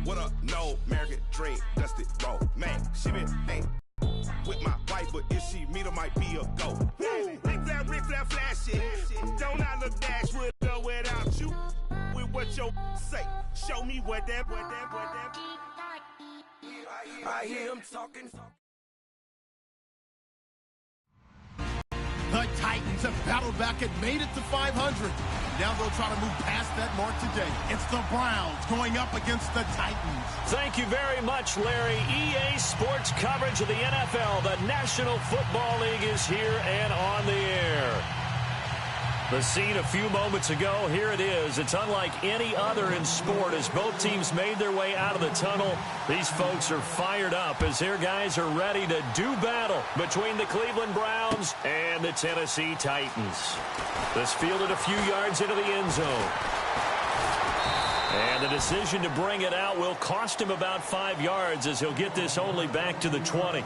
What a no American dream, dusted road. Man, she been with my wife, but if she meet her, might be a go. Rick Flair, flashy. Don't I look dash with or without you? With what your say, show me what that. I hear him talking. The Titans have battled back and made it to 500. Now they'll try to move past that mark today. It's the Browns going up against the Titans. Thank you very much, Larry. EA Sports coverage of the NFL. The National Football League is here and on the air. The scene a few moments ago, here it is. It's unlike any other in sport as both teams made their way out of the tunnel. These folks are fired up as their guys are ready to do battle between the Cleveland Browns and the Tennessee Titans. This fielded a few yards into the end zone. And the decision to bring it out will cost him about 5 yards as he'll get this only back to the 20.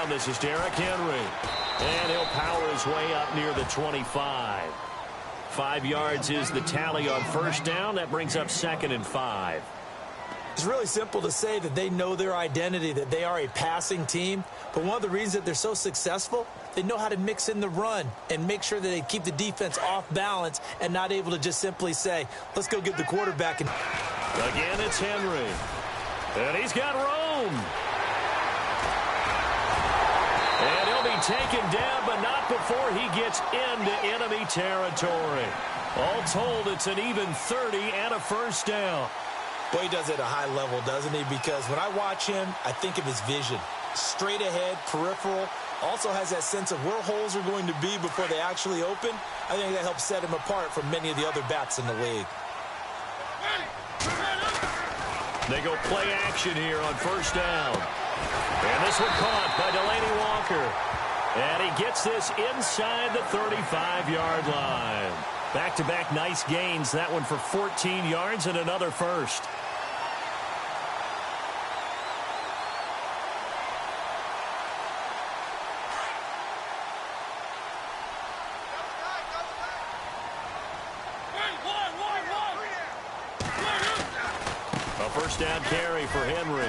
This is Derrick Henry, and he'll power his way up near the 25. 5 yards is the tally on first down. That brings up 2nd and 5. It's really simple to say that they know their identity, that they are a passing team. But one of the reasons that they're so successful, they know how to mix in the run and make sure that they keep the defense off balance and not able to just simply say, let's go get the quarterback. Again, it's Henry. And he's got Rome. And he'll be taken down, but not before he gets into enemy territory. All told, it's an even 30 and a first down. Boy, he does it at a high level, doesn't he? Because when I watch him, I think of his vision. Straight ahead, peripheral. Also has that sense of where holes are going to be before they actually open. I think that helps set him apart from many of the other backs in the league. They go play action here on first down. And this one caught by Delaney Walker. And he gets this inside the 35-yard line. Back-to-back nice gains. That one for 14 yards and another first. A first down carry for Henry.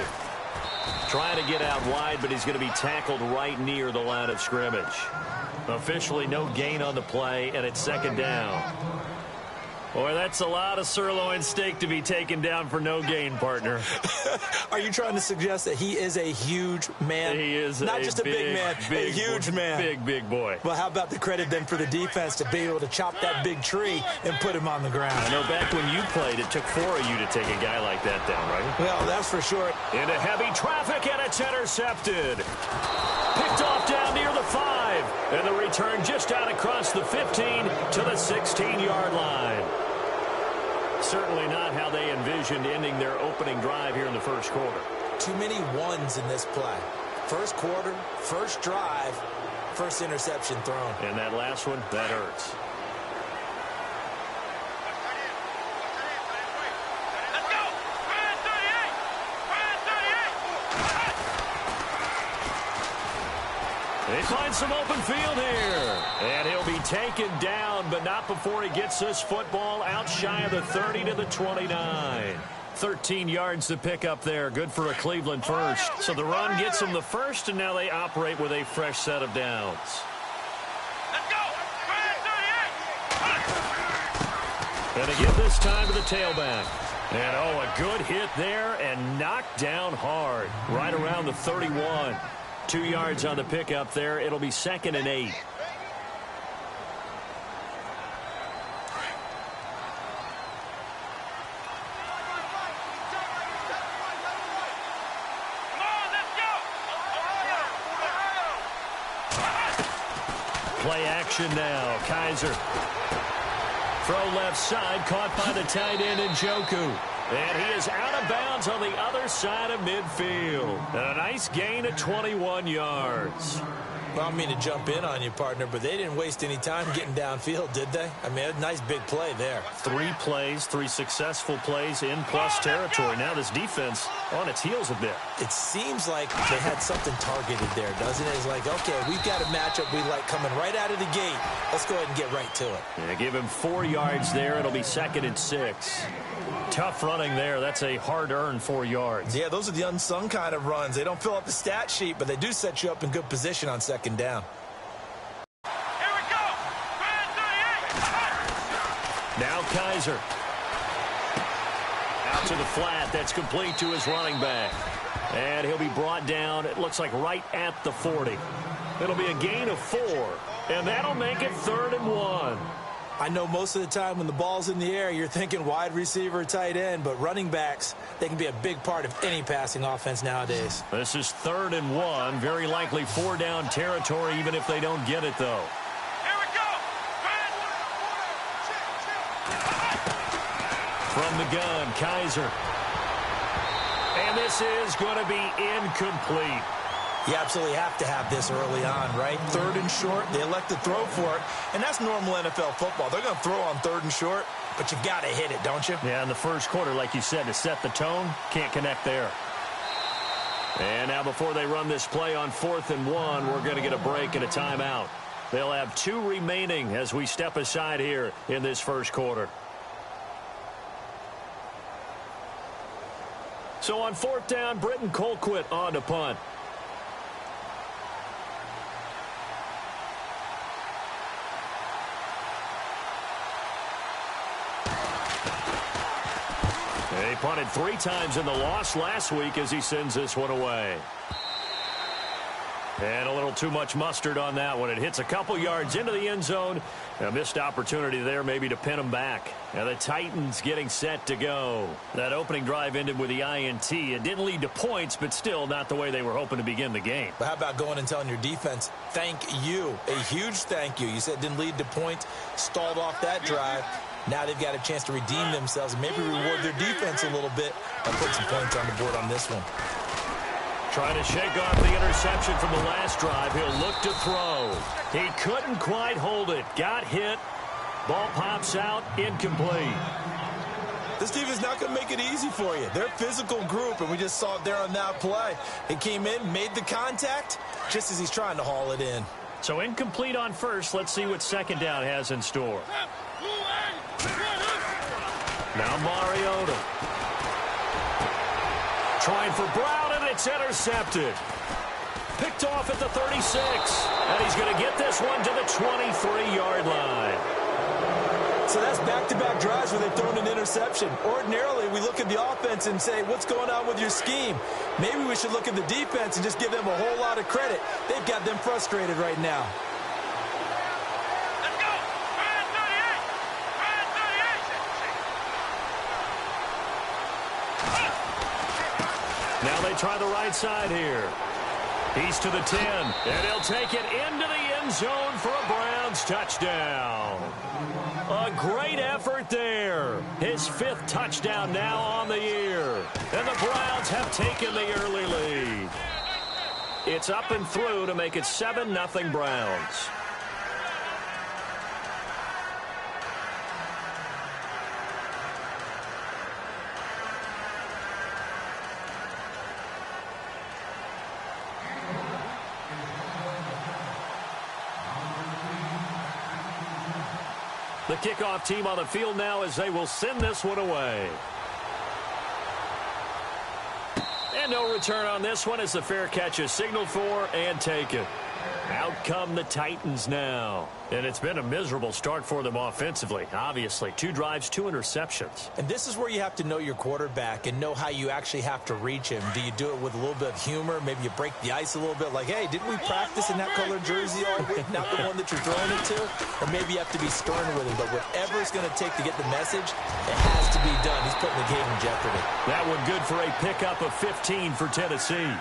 Trying to get out wide, but he's going to be tackled right near the line of scrimmage. Officially no gain on the play, and it's 2nd down. Boy, that's a lot of sirloin steak to be taken down for no gain, partner. Are you trying to suggest that he is a huge man? He is not just a big man, a huge man. Big boy. Well, how about the credit then for the defense to be able to chop that big tree and put him on the ground? I know back when you played, it took 4 of you to take a guy like that down, right? Well, that's for sure. Into heavy traffic, and it's intercepted. Picked off down near the 5. And the return just out across the 15 to the 16-yard line. Certainly not how they envisioned ending their opening drive here in the first quarter. Too many ones in this play. First quarter, first drive, first interception thrown. And that last one, that hurts. They find some open field here. And he'll be taken down, but not before he gets this football out shy of the 30 to the 29. 13 yards to pick up there. Good for a Cleveland first. So the run gets them the first, and now they operate with a fresh set of downs. Let's go! And again this time to the tailback. And, oh, a good hit there and knocked down hard. Right around the 31. 2 yards on the pickup there. It'll be 2nd and 8. Play action now. Kaiser. Throw left side, caught by the tight end Njoku. And he is out of bounds on the other side of midfield. And a nice gain of 21 yards. Well, I don't mean to jump in on you, partner, but they didn't waste any time getting downfield, did they? I mean, a nice big play there. 3 plays, 3 successful plays in plus territory. Now this defense on its heels a bit. It seems like they had something targeted there, doesn't it? It's like, okay, we've got a matchup we like coming right out of the gate. Let's go ahead and get right to it. Yeah, give him 4 yards there. It'll be 2nd and 6. Tough running there. That's a hard-earned 4 yards. Yeah, those are the unsung kind of runs. They don't fill up the stat sheet, but they do set you up in good position on 2nd down. Here we go. Now Kaiser. Out to the flat. That's complete to his running back. And he'll be brought down, it looks like right at the 40. It'll be a gain of 4. And that'll make it 3rd and 1. I know most of the time when the ball's in the air, you're thinking wide receiver, tight end, but running backs, they can be a big part of any passing offense nowadays. This is 3rd and 1. Very likely 4-down territory, even if they don't get it, though. Here we go. From the gun, Kaiser. And this is going to be incomplete. You absolutely have to have this early on, right? 3rd and short, they elect to throw for it, and that's normal NFL football. They're going to throw on 3rd and short, but you've got to hit it, don't you? Yeah, in the first quarter, like you said, to set the tone, can't connect there. And now before they run this play on 4th and 1, we're going to get a break and a timeout. They'll have 2 remaining as we step aside here in this first quarter. So on 4th down, Britton Colquitt on to punt. He punted 3 times in the loss last week as he sends this one away. And a little too much mustard on that one. It hits a couple yards into the end zone. A missed opportunity there maybe to pin them back. Now the Titans getting set to go. That opening drive ended with the INT. It didn't lead to points, but still not the way they were hoping to begin the game. But how about going and telling your defense, thank you, a huge thank you. You said it didn't lead to points, stalled off that drive. Now they've got a chance to redeem themselves and maybe reward their defense a little bit and put some points on the board on this one. Trying to shake off the interception from the last drive. He'll look to throw. He couldn't quite hold it. Got hit. Ball pops out. Incomplete. This team is not going to make it easy for you. They're a physical group, and we just saw it there on that play. He came in, made the contact, just as he's trying to haul it in. So incomplete on first. Let's see what 2nd down has in store. Now Mariota. Trying for Brown, and it's intercepted. Picked off at the 36. And he's going to get this one to the 23-yard line. So that's back-to-back drives where they've thrown an interception. Ordinarily, we look at the offense and say, what's going on with your scheme? Maybe we should look at the defense and just give them a whole lot of credit. They've got them frustrated right now. Let's go. Ryan 38. Ryan 38. Now they try the right side here. He's to the 10, and he'll take it into the end zone for a Browns touchdown. A great effort there. His 5th touchdown now on the year. And the Browns have taken the early lead. It's up and through to make it 7-0 Browns. The kickoff team on the field now as they will send this one away. And no return on this one as the fair catch is signaled for and taken. Out come the Titans now. And it's been a miserable start for them offensively. Obviously, 2 drives, 2 interceptions. And this is where you have to know your quarterback and know how you actually have to reach him. Do you do it with a little bit of humor? Maybe you break the ice a little bit like, hey, didn't we practice in that color jersey all week? Not the one that you're throwing it to? Or maybe you have to be stern with him. But whatever it's going to take to get the message, it has to be done. He's putting the game in jeopardy. That one good for a pickup of 15 for Tennessee.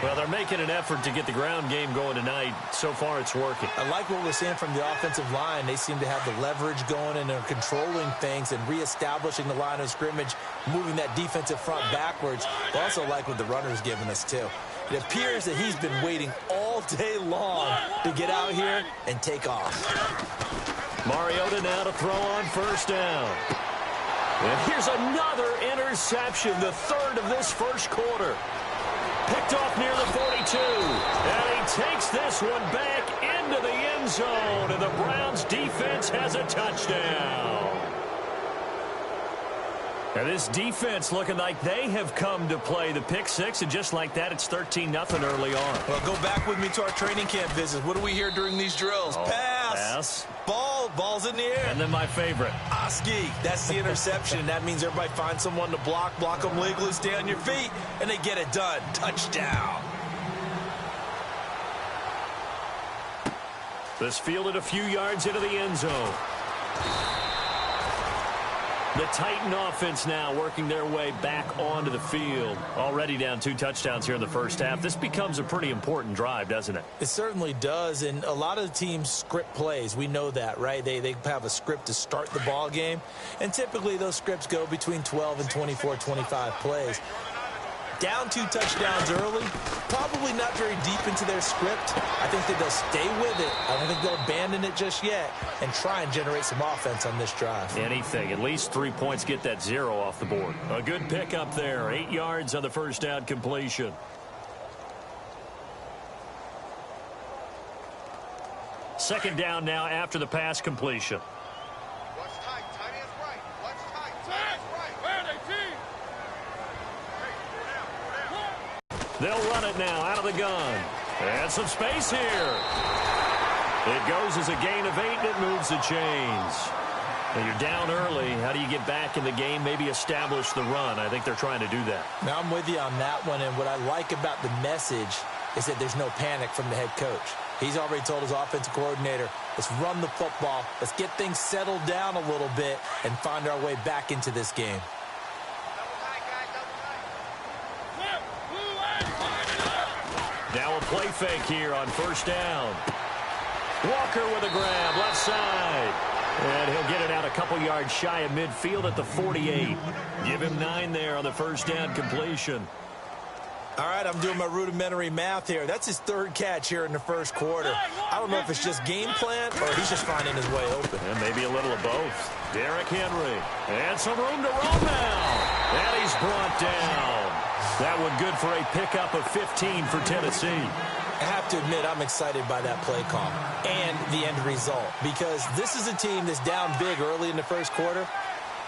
Well, they're making an effort to get the ground game going tonight. So far, it's working. I like what we're seeing from the offensive line. They seem to have the leverage going, and they're controlling things and reestablishing the line of scrimmage, moving that defensive front backwards. I also like what the runner's giving us, too. It appears that he's been waiting all day long to get out here and take off. Mariota now to throw on first down. And here's another interception, the third of this first quarter. Picked off near the 42. And he takes this one back into the end zone. And the Browns defense has a touchdown. And this defense looking like they have come to play. The pick six, and just like that, it's 13-0 early on. Well, go back with me to our training camp visits. What do we hear during these drills? Pass. Ball's in the air. And then my favorite. Oski, that's the interception. That means everybody finds someone to block them legally, stay on your feet, and they get it done. Touchdown. This fielded a few yards into the end zone. The Titan offense now working their way back onto the field. Already down 2 touchdowns here in the first half. This becomes a pretty important drive, doesn't it? It certainly does, and a lot of the teams script plays. We know that, right? They have a script to start the ball game, and typically those scripts go between 12 and 24, 25 plays. Down 2 touchdowns early, probably not very deep into their script. I think that they'll stay with it. I don't think they'll abandon it just yet and try and generate some offense on this drive. Anything. At least 3 points, get that 0 off the board. A good pick up there. 8 yards on the first down completion. Second down now after the pass completion. Watch tight. Tight ends right. Watch tight. Tight ends right. Where are they, team? They'll run it now out of the gun. And some space here. It goes as a gain of 8, and it moves the chains. Now you're down early. How do you get back in the game? Maybe establish the run. I think they're trying to do that. Now, I'm with you on that one, and what I like about the message is that there's no panic from the head coach. He's already told his offensive coordinator, let's run the football, let's get things settled down a little bit and find our way back into this game. Now a play fake here on first down. Walker with a grab, left side. And he'll get it out a couple yards shy of midfield at the 48. Give him 9 there on the first down completion. All right, I'm doing my rudimentary math here. That's his 3rd catch here in the first quarter. I don't know if it's just game plan or he's just finding his way open. And maybe a little of both. Derrick Henry. And some room to roam now. And he's brought down. That one good for a pickup of 15 for Tennessee. I have to admit, I'm excited by that play call and the end result because this is a team that's down big early in the first quarter,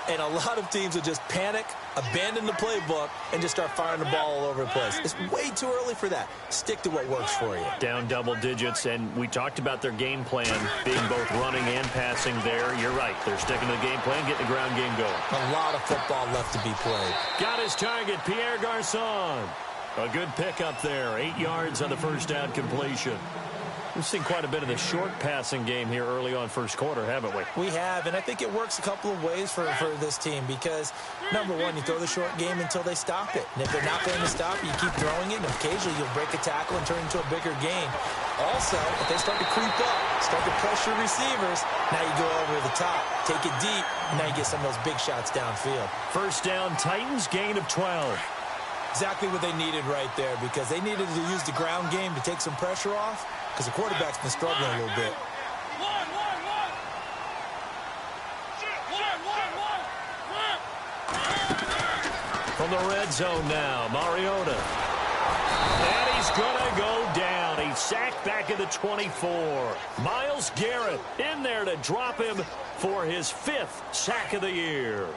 and a lot of teams will just panic, abandon the playbook, and just start firing the ball all over the place. It's way too early for that. Stick to what works for you. Down double digits, and we talked about their game plan being both running and passing there. You're right. They're sticking to the game plan, getting the ground game going. A lot of football left to be played. Got his target, Pierre Garçon. A good pickup there. 8 yards on the first down completion. We've seen quite a bit of the short passing game here early on first quarter, haven't we? We have, and I think it works a couple of ways for this team because, number one, you throw the short game until they stop it. And if they're not going to stop it, you keep throwing it, and occasionally you'll break a tackle and turn it into a bigger gain. Also, if they start to creep up, start to pressure receivers, now you go over the top, take it deep, and now you get some of those big shots downfield. First down, Titans, gain of 12. Exactly what they needed right there because they needed to use the ground game to take some pressure off because the quarterback's been struggling a little bit. From the red zone now, Mariota. And he's going to go down. He's sacked back at the 24. Myles Garrett in there to drop him for his 5th sack of the year.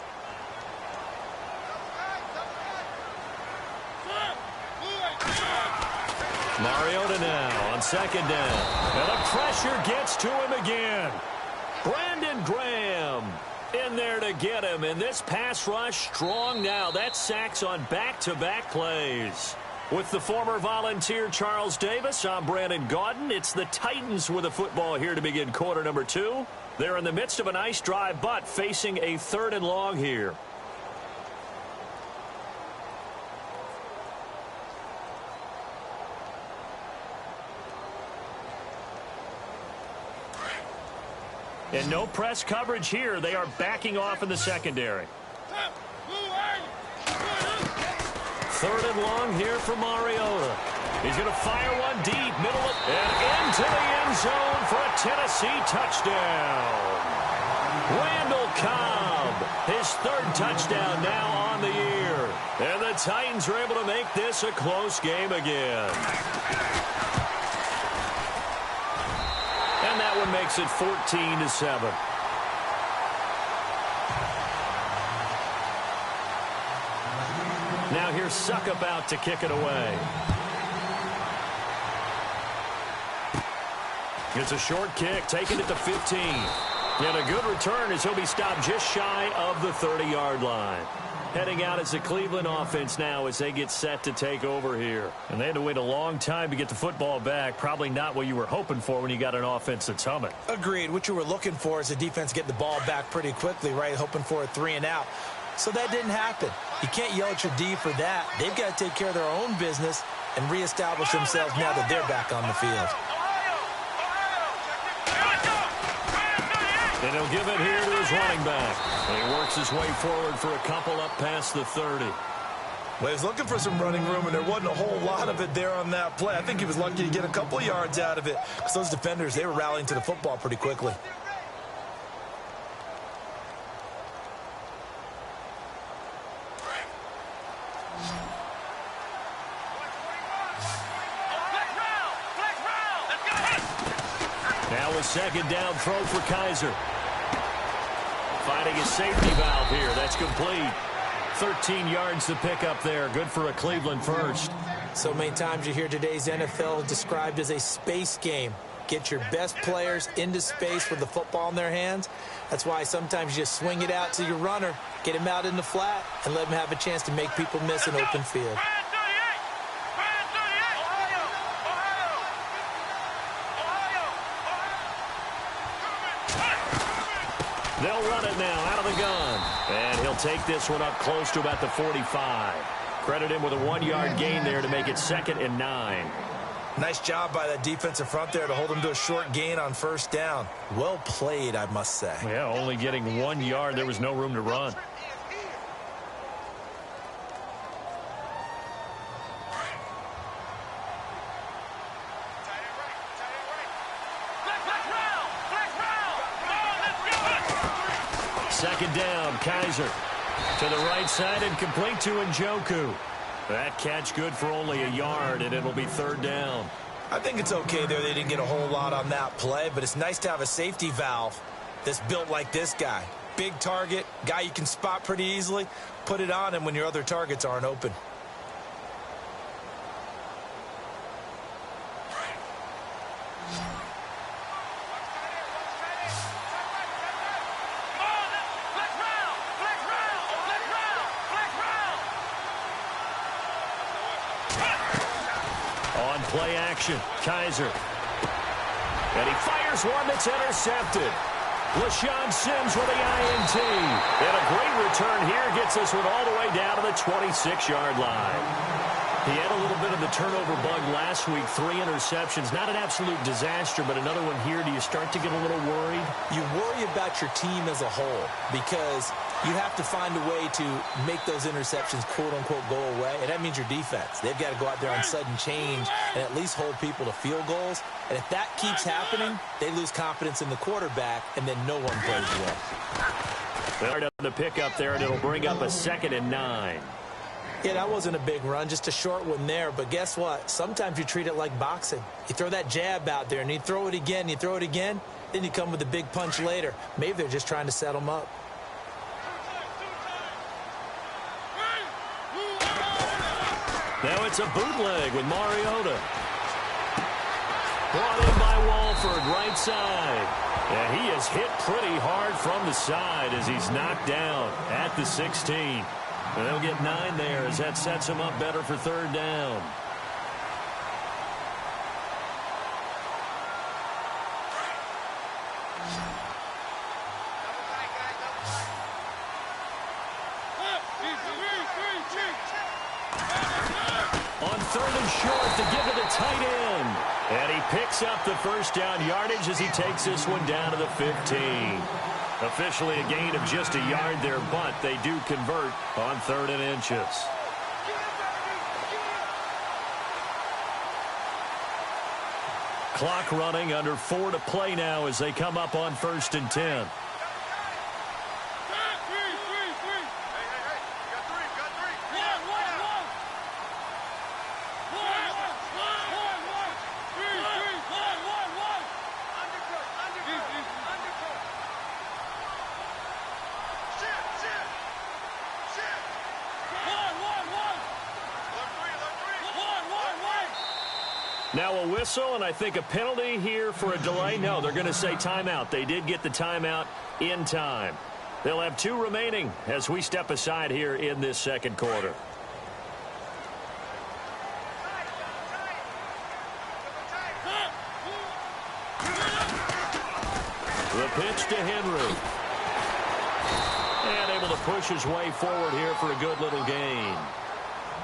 Mariota now on second down. And the pressure gets to him again. Brandon Graham in there to get him. And this pass rush strong now. That's sacks on back-to-back plays. With the former Volunteer Charles Davis, I'm Brandon Gaudin. It's the Titans with the football here to begin quarter number 2. They're in the midst of a nice drive, but facing a 3rd and long here. And no press coverage here. They are backing off in the secondary. 3rd and long here for Mariota. He's going to fire one deep, middle of, and into the end zone for a Tennessee touchdown. Randall Cobb, his third touchdown now on the year. And the Titans are able to make this a close game again. And that one makes it 14-7. Now here's Suckup out to kick it away. It's a short kick, taking it to 15. And a good return as he'll be stopped just shy of the 30-yard line. Heading out as the Cleveland offense now as they get set to take over here. And they had to wait a long time to get the football back. Probably not what you were hoping for when you got an offense that's humming. Agreed. What you were looking for is the defense getting the ball back pretty quickly, right? Hoping for a 3-and-out. So that didn't happen. You can't yell at your D for that. They've got to take care of their own business and reestablish themselves now that they're back on the field. And he'll give it here to his running back. And he works his way forward for a couple up past the 30. Well, he was looking for some running room, and there wasn't a whole lot of it there on that play. I think he was lucky to get a couple yards out of it because those defenders, they were rallying to the football pretty quickly. Now a second down throw for Kaiser. Finding a safety valve here. That's complete. 13 yards to pick up there. Good for a Cleveland first. So many times you hear today's NFL described as a space game. Get your best players into space with the football in their hands. That's why sometimes you just swing it out to your runner, get him out in the flat, and let him have a chance to make people miss an open field. They'll run it now out of the gun. And he'll take this one up close to about the 45. Credit him with a 1-yard gain there to make it 2nd and 9. Nice job by that defensive front there to hold him to a short gain on first down. Well played, I must say. Yeah, only getting 1 yard. There was no room to run. Second down, Kaiser to the right side and complete to Njoku. That catch good for only a yard, and it'll be 3rd down. I think it's okay there. They didn't get a whole lot on that play, but it's nice to have a safety valve that's built like this guy. Big target, guy you can spot pretty easily. Put it on him when your other targets aren't open. Play action, Kaiser. And he fires one that's intercepted. LaShawn Sims with the INT. And a great return here gets this one all the way down to the 26-yard line. He had a little bit of the turnover bug last week, 3 interceptions. Not an absolute disaster, but another one here. Do you start to get a little worried? You worry about your team as a whole because you have to find a way to make those interceptions, quote-unquote, go away, and that means your defense. They've got to go out there on sudden change and at least hold people to field goals. And if that keeps happening, they lose confidence in the quarterback, and then no one plays well. They're on the pickup there, and it'll bring up a 2nd and 9. Yeah, that wasn't a big run, just a short one there. But guess what? Sometimes you treat it like boxing. You throw that jab out there, and you throw it again, you throw it again, then you come with a big punch later. Maybe they're just trying to set them up. Now it's a bootleg with Mariota. Brought in by Walford, right side. And he is hit pretty hard from the side as he's knocked down at the 16. And they'll get 9 there as that sets him up better for 3rd down. On 3rd and short to give it a tight end. And he picks up the first down yardage as he takes this one down to the 15. Officially a gain of just a yard there, but they do convert on 3rd and inches. Clock running, under 4 to play now as they come up on 1st and 10. Now a whistle, and I think a penalty here for a delay. No, they're going to say timeout. They did get the timeout in time. They'll have 2 remaining as we step aside here in this second quarter. The pitch to Henry. And able to push his way forward here for a good little gain.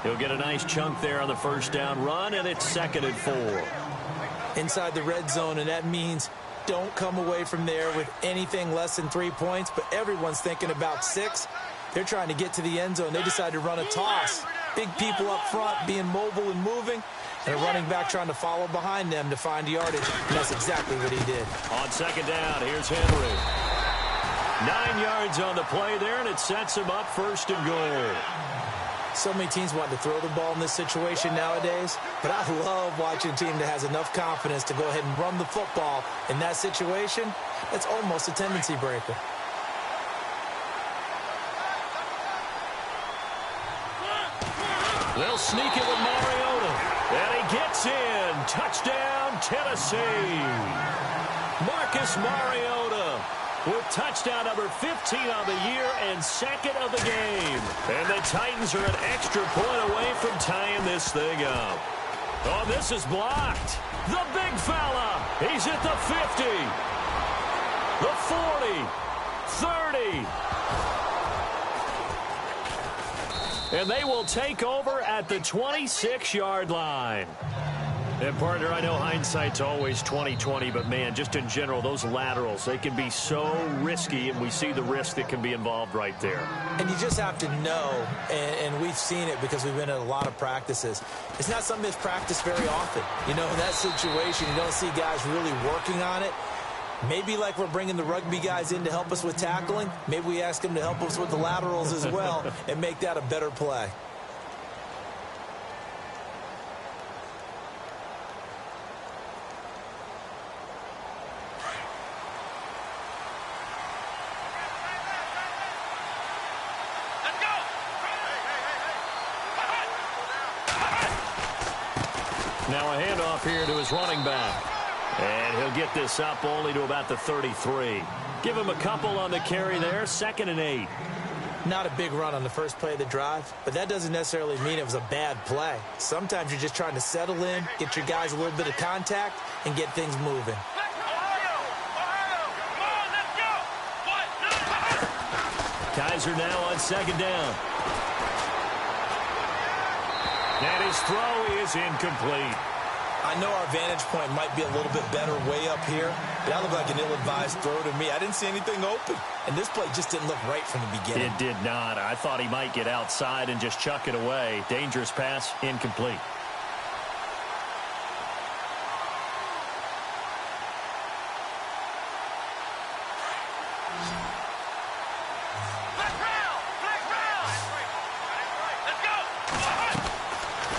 He'll get a nice chunk there on the first down run, and it's 2nd and 4. Inside the red zone, and that means don't come away from there with anything less than 3 points, but everyone's thinking about 6. They're trying to get to the end zone. They decide to run a toss. Big people up front being mobile and moving, and a running back trying to follow behind them to find yardage, and that's exactly what he did. On 2nd down, here's Henry. 9 yards on the play there, and it sets him up 1st and goal. So many teams want to throw the ball in this situation nowadays, but I love watching a team that has enough confidence to go ahead and run the football in that situation. That's almost a tendency breaker. They'll sneak it with Mariota, and he gets in. Touchdown, Tennessee. Marcus Mariota with touchdown number 15 on the year and 2nd of the game. And the Titans are an extra point away from tying this thing up. Oh, this is blocked. The big fella. He's at the 50. The 40. 30. And they will take over at the 26-yard line. And, partner, I know hindsight's always 20/20, but, man, just in general, those laterals, they can be so risky, and we see the risk that can be involved right there. And you just have to know, and we've seen it because we've been at a lot of practices. It's not something that's practiced very often. You know, in that situation, you don't see guys really working on it. Maybe like we're bringing the rugby guys in to help us with tackling, maybe we ask them to help us with the laterals as well and make that a better play. Now a handoff here to his running back. And he'll get this up only to about the 33. Give him a couple on the carry there. 2nd and 8. Not a big run on the first play of the drive, but that doesn't necessarily mean it was a bad play. Sometimes you're just trying to settle in, get your guys a little bit of contact, and get things moving. Kaiser now on 2nd down. And his throw is incomplete. I know our vantage point might be a little bit better way up here, but that looked like an ill-advised throw to me. I didn't see anything open, and this play just didn't look right from the beginning. It did not. I thought he might get outside and just chuck it away. Dangerous pass, incomplete.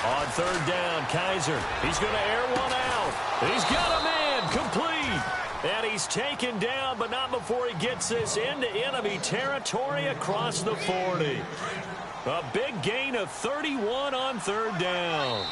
On 3rd down, Kaiser. He's going to air one out. He's got a man complete. And he's taken down, but not before he gets this into enemy territory across the 40. A big gain of 31 on 3rd down.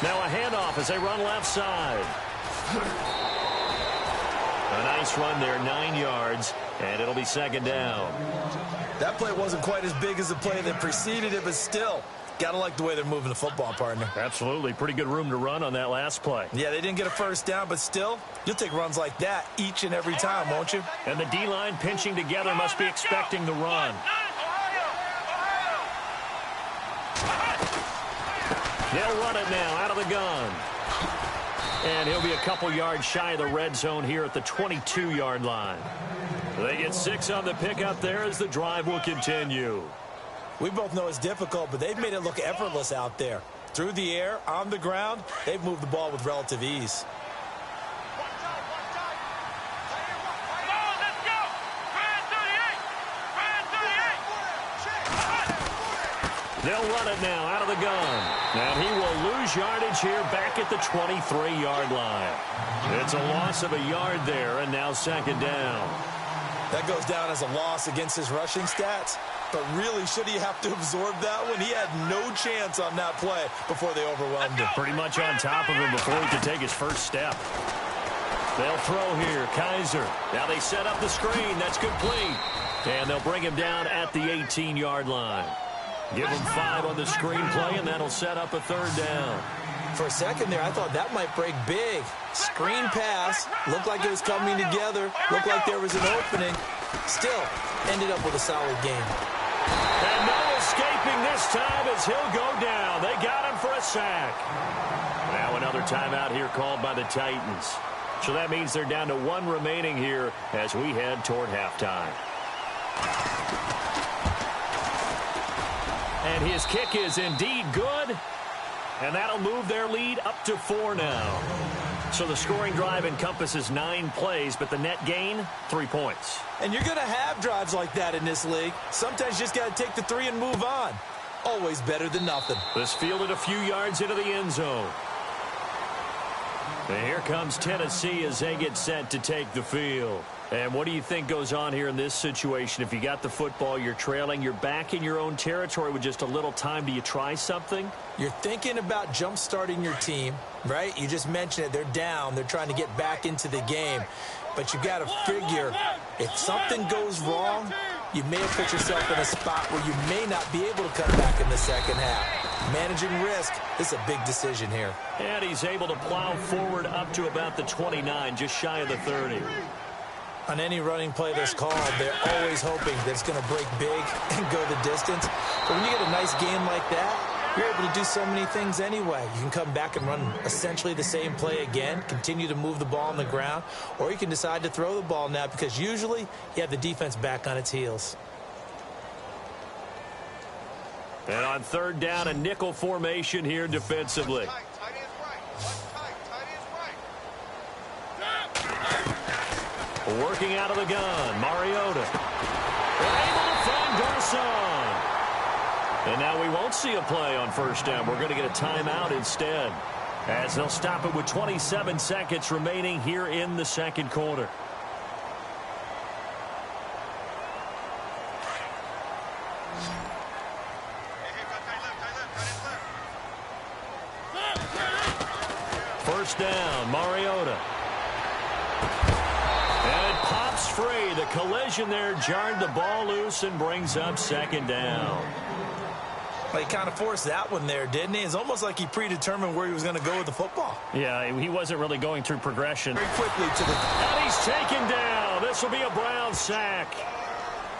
Now a handoff as they run left side. A nice run there, 9 yards, and it'll be 2nd down. That play wasn't quite as big as the play that preceded it, but still, got to like the way they're moving the football, partner. Absolutely. Pretty good room to run on that last play. Yeah, they didn't get a first down, but still, you'll take runs like that each and every time, won't you? And the D-line pinching together must be expecting the run. They'll run it now out of the gun. And he'll be a couple yards shy of the red zone here at the 22-yard line. They get 6 on the pickup there as the drive will continue. We both know it's difficult, but they've made it look effortless out there. Through the air, on the ground, they've moved the ball with relative ease. They'll run it now out of the gun. And he will lose yardage here back at the 23-yard line. It's a loss of a yard there, and now second down. That goes down as a loss against his rushing stats. But really, should he have to absorb that one? He had no chance on that play before they overwhelmed him. Pretty much on top of him before he could take his first step. They'll throw here. Kaiser. Now they set up the screen. That's complete. And they'll bring him down at the 18-yard line. Give him 5 on the screenplay, and that'll set up a third down. For a second there, I thought that might break big. Screen pass. Looked like it was coming together. Looked like there was an opening. Still, ended up with a solid game. And no escaping this time as he'll go down. They got him for a sack. Now another timeout here called by the Titans. So that means they're down to 1 remaining here as we head toward halftime. And his kick is indeed good. And that'll move their lead up to 4 now. So the scoring drive encompasses 9 plays, but the net gain, 3 points. And you're going to have drives like that in this league. Sometimes you just got to take the 3 and move on. Always better than nothing. This fielded a few yards into the end zone. And here comes Tennessee as they get set to take the field. And what do you think goes on here in this situation? If you got the football, you're trailing, you're back in your own territory with just a little time. Do you try something? You're thinking about jump-starting your team, right? You just mentioned it. They're down. They're trying to get back into the game. But you got to figure, if something goes wrong, you may have put yourself in a spot where you may not be able to come back in the second half. Managing risk is a big decision here. And he's able to plow forward up to about the 29, just shy of the 30. On any running play that's called, they're always hoping that it's going to break big and go the distance. But when you get a nice game like that, you're able to do so many things anyway. You can come back and run essentially the same play again, continue to move the ball on the ground, or you can decide to throw the ball now because usually you have the defense back on its heels. And on third down, a nickel formation here defensively. Working out of the gun, Mariota. Able to find Garcon. And now we won't see a play on first down. We're going to get a timeout instead, as they'll stop it with 27 seconds remaining here in the second quarter. First down, Mariota. And it pops free. The collision there jarred the ball loose and brings up second down. Well, he kind of forced that one there, didn't he? It's almost like he predetermined where he was going to go with the football. Yeah, he wasn't really going through progression. Very quickly to the... And he's taken down. This will be a Browns sack.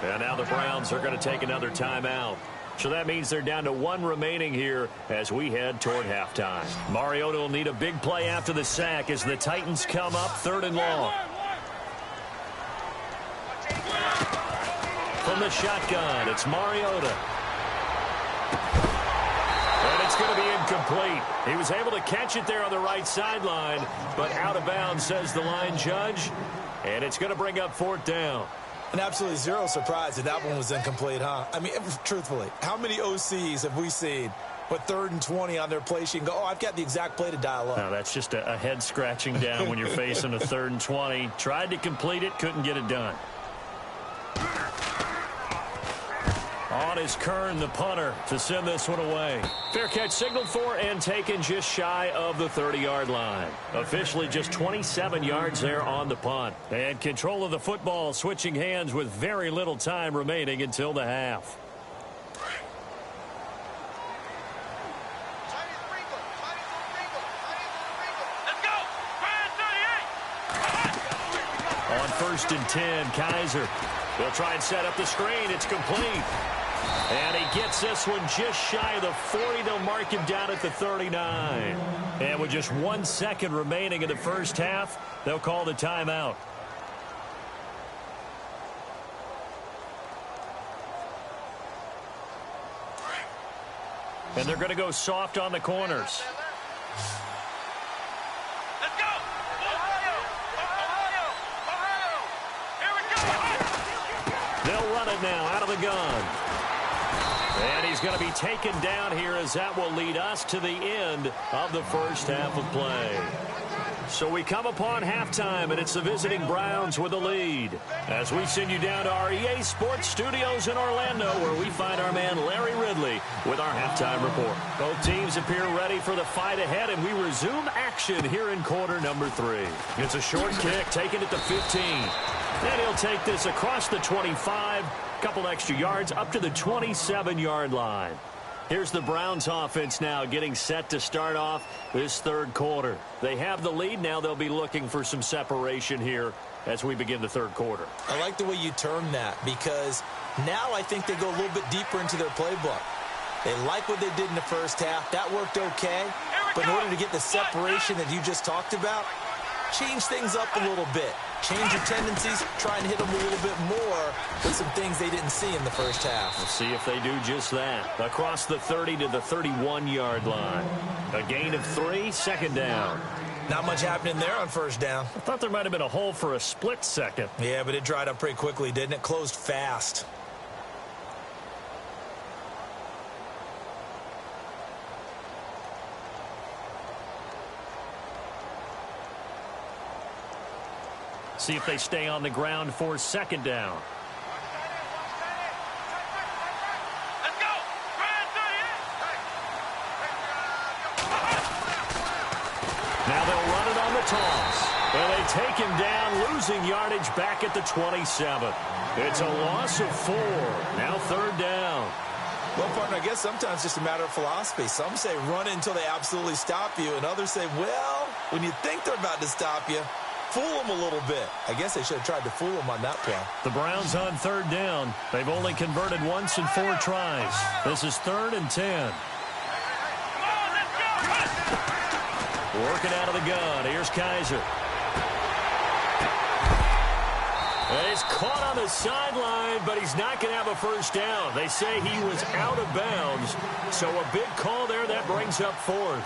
And now the Browns are going to take another timeout. So that means they're down to 1 remaining here as we head toward halftime. Mariota will need a big play after the sack as the Titans come up 3rd and long. From the shotgun, it's Mariota. And it's going to be incomplete. He was able to catch it there on the right sideline, but out of bounds, says the line judge. And it's going to bring up 4th down. And absolutely zero surprise that that one was incomplete, huh? I mean, truthfully, how many OCs have we seen with 3rd and 20 on their play sheet and go, oh, I've got the exact play to dial up? No, that's just a head scratching down when you're facing a 3rd and 20. Tried to complete it, couldn't get it done. On is Kern, the punter, to send this one away. Fair catch signaled for and taken just shy of the 30-yard line. Officially just 27 yards there on the punt. And control of the football switching hands with very little time remaining until the half. On 1st and 10, Kaiser. They'll try and set up the screen. It's complete. And he gets this one just shy of the 40. They'll mark him down at the 39. And with just 1 second remaining in the first half, they'll call the timeout. And they're going to go soft on the corners. Let's go! Ohio! Ohio! Ohio! Here we go! They'll run it now out of the gun. And he's going to be taken down here as that will lead us to the end of the first half of play. So we come upon halftime, and it's the visiting Browns with the lead. As we send you down to our EA Sports Studios in Orlando, where we find our man Larry Ridley with our halftime report. Both teams appear ready for the fight ahead, and we resume action here in quarter number 3. It's a short kick, taken at the 15. And he'll take this across the 25, a couple extra yards, up to the 27-yard line. Here's the Browns offense now getting set to start off this third quarter. They have the lead. Now they'll be looking for some separation here as we begin the third quarter. I like the way you term that, because now I think they go a little bit deeper into their playbook. They like what they did in the first half. That worked okay. But in order to get the separation that you just talked about, change things up a little bit. Change your tendencies, try and hit them a little bit more with some things they didn't see in the first half. We'll see if they do just that. Across the 30 to the 31-yard line. A gain of 3, second down. Not much happening there on first down. I thought there might have been a hole for a split second. Yeah, but it dried up pretty quickly, didn't it? Closed fast. See if they stay on the ground for second down. Let's go! Now they'll run it on the toss. Well, they take him down, losing yardage back at the 27. It's a loss of 4. Now third down. Well, partner, I guess sometimes it's just a matter of philosophy. Some say run it until they absolutely stop you, and others say, well, when you think they're about to stop you, fool them a little bit. I guess they should have tried to fool them on that play. The Browns on third down. They've only converted once in 4 tries. This is 3rd and 10. Working out of the gun. Here's Kaiser. And he's caught on the sideline, but he's not going to have a first down. They say he was out of bounds. So a big call there. That brings up 4th.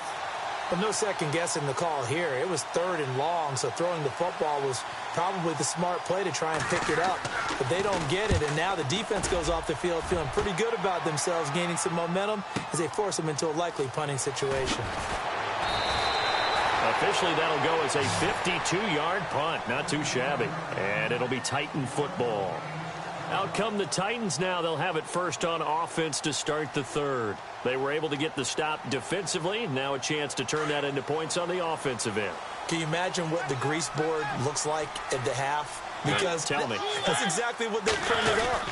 Well, no second guessing the call here. It was 3rd and long, so throwing the football was probably the smart play to try and pick it up. But they don't get it, and now the defense goes off the field feeling pretty good about themselves, gaining some momentum as they force them into a likely punting situation. Officially, that'll go as a 52-yard punt. Not too shabby. And it'll be Titan football. Out come the Titans now. They'll have it first on offense to start the third. They were able to get the stop defensively. Now a chance to turn that into points on the offensive end. Can you imagine what the grease board looks like at the half? Because Tell me. That's exactly what they printed up.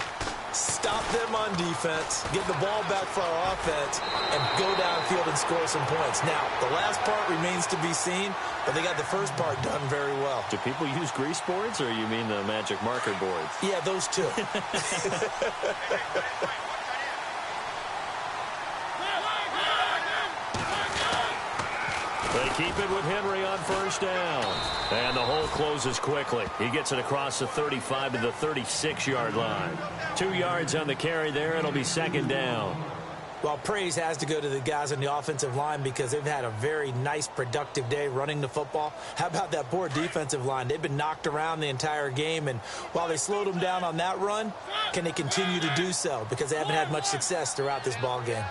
Stop them on defense, get the ball back for our offense, and go downfield and score some points. Now, the last part remains to be seen, but they got the first part done very well. Do people use grease boards, or you mean the magic marker boards? Yeah, those two. They keep it with Henry on first down. And the hole closes quickly. He gets it across the 35 to the 36-yard line. 2 yards on the carry there. It'll be second down. Well, praise has to go to the guys on the offensive line because they've had a very nice, productive day running the football. How about that poor defensive line? They've been knocked around the entire game, and while they slowed them down on that run, can they continue to do so? Because they haven't had much success throughout this ball game.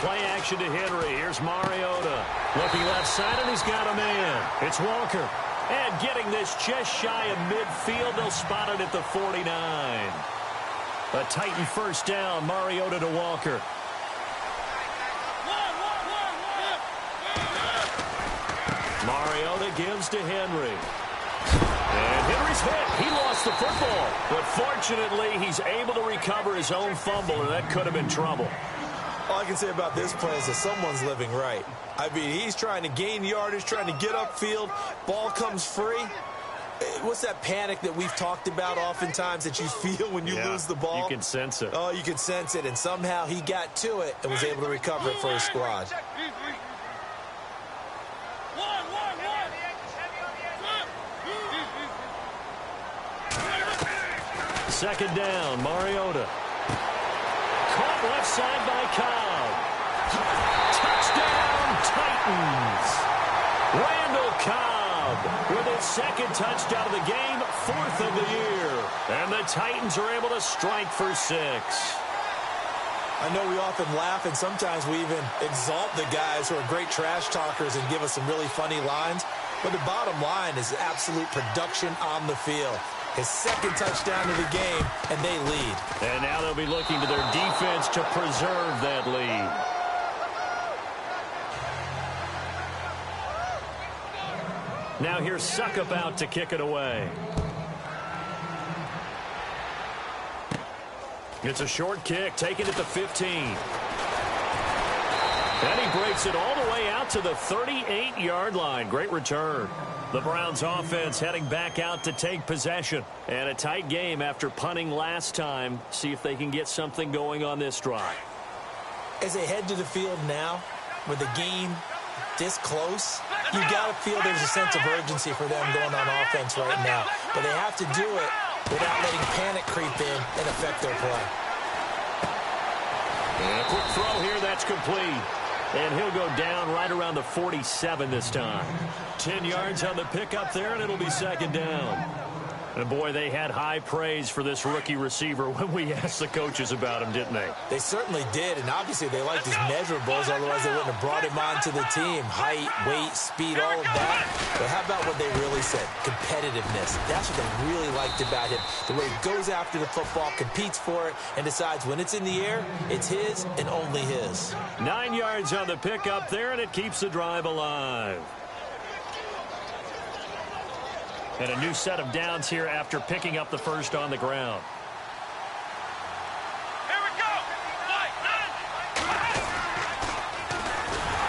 Play action to Henry. Here's Mariota. Looking left side, and he's got a man. It's Walker. And getting this just shy of midfield. They'll spot it at the 49. A Titan first down. Mariota to Walker. Mariota gives to Henry. And Henry's hit. He lost the football. But fortunately, he's able to recover his own fumble, and that could have been trouble. All I can say about this play is that someone's living right. I mean, he's trying to gain yardage, trying to get upfield. Ball comes free. What's that panic that we've talked about oftentimes that you feel when you lose the ball? You can sense it. Oh, you can sense it. And somehow he got to it and was able to recover it for his squad. Second down, Mariota. Caught left side by Cobb. Touchdown, Titans. Randall Cobb with his second touchdown of the game, 4th of the year. And the Titans are able to strike for 6. I know we often laugh, and sometimes we even exalt the guys who are great trash talkers and give us some really funny lines. But the bottom line is absolute production on the field. His second touchdown of the game, and they lead. And now they'll be looking to their defense to preserve that lead. Now here's Suckup out to kick it away. It's a short kick, taken at the 15. And he breaks it all the way out to the 38-yard line. Great return. The Browns offense heading back out to take possession. And a tight game after punting last time. See if they can get something going on this drive. As they head to the field now, with the game this close, you got to feel there's a sense of urgency for them going on offense right now. But they have to do it without letting panic creep in and affect their play. And a quick throw here, that's complete. And he'll go down right around the 47 this time. 10 yards on the pickup there, and it'll be second down. And, boy, they had high praise for this rookie receiver when we asked the coaches about him, didn't they? They certainly did, and obviously they liked his measurables, otherwise they wouldn't have brought him onto the team. Height, weight, speed, all of that. But how about what they really said? Competitiveness. That's what they really liked about him. The way he goes after the football, competes for it, and decides when it's in the air, it's his and only his. 9 yards on the pickup there, and it keeps the drive alive. And a new set of downs here after picking up the first on the ground. Here we go.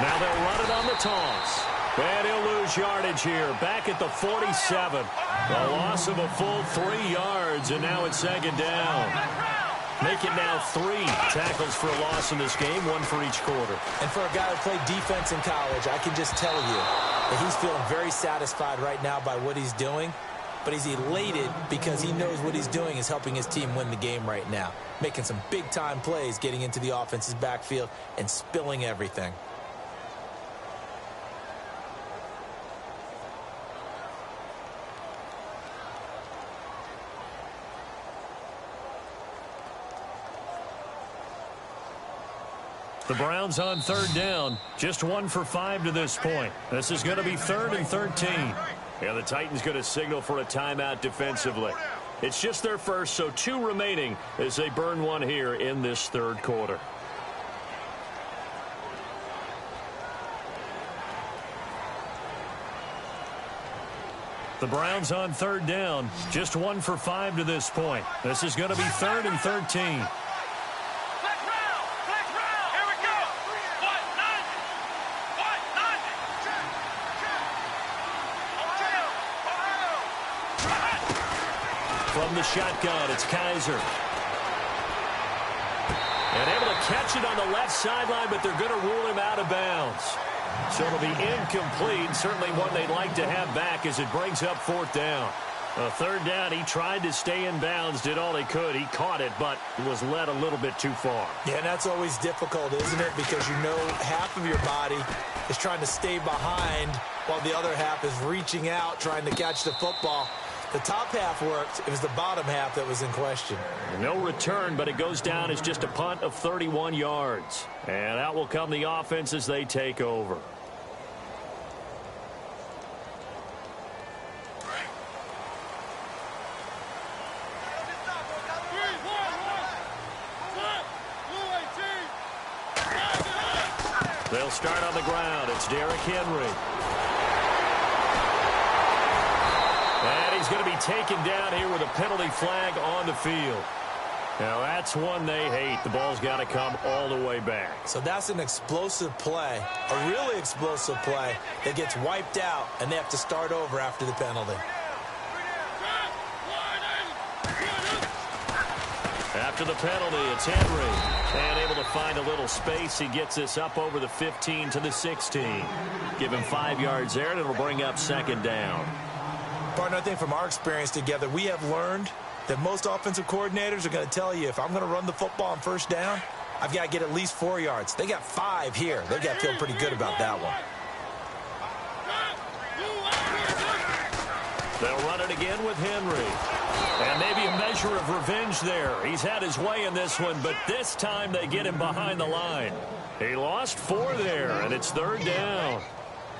Now they'll run it on the toss. And he'll lose yardage here. Back at the 47. A loss of a full 3 yards, and now it's second down. Make it now 3 tackles for a loss in this game, 1 for each quarter. And for a guy who played defense in college, I can just tell you that he's feeling very satisfied right now by what he's doing. But he's elated because he knows what he's doing is helping his team win the game right now. Making some big-time plays, getting into the offense's backfield, and spilling everything. The Browns on third down, just 1 for 5 to this point. This is going to be 3rd and 13. And the Titans going to signal for a timeout defensively. It's just their first, so 2 remaining as they burn 1 here in this third quarter. The Browns on third down, just 1 for 5 to this point. This is going to be 3rd and 13. From the shotgun, it's Kaiser. And able to catch it on the left sideline, but they're going to rule him out of bounds. So it'll be incomplete, certainly one they'd like to have back as it brings up 4th down. A 3rd down, he tried to stay in bounds, did all he could. He caught it, but was led a little bit too far. Yeah, and that's always difficult, isn't it? Because you know half of your body is trying to stay behind while the other half is reaching out, trying to catch the football. The top half worked. It was the bottom half that was in question. No return, but it goes down as just a punt of 31 yards. And out will come the offense as they take over. They'll start on the ground. It's Derrick Henry. And he's going to be taken down here with a penalty flag on the field. Now that's one they hate. The ball's got to come all the way back. So that's an explosive play, a really explosive play that gets wiped out, and they have to start over after the penalty. After the penalty, it's Henry. And able to find a little space. He gets this up over the 15 to the 16. Give him 5 yards there, and it'll bring up second down. Partner, I think from our experience together, we have learned that most offensive coordinators are going to tell you, if I'm going to run the football on first down, I've got to get at least 4 yards. They got 5 here. They've got to feel pretty good about that one. They'll run it again with Henry. And maybe a measure of revenge there. He's had his way in this one, but this time they get him behind the line. He lost 4 there, and it's third down.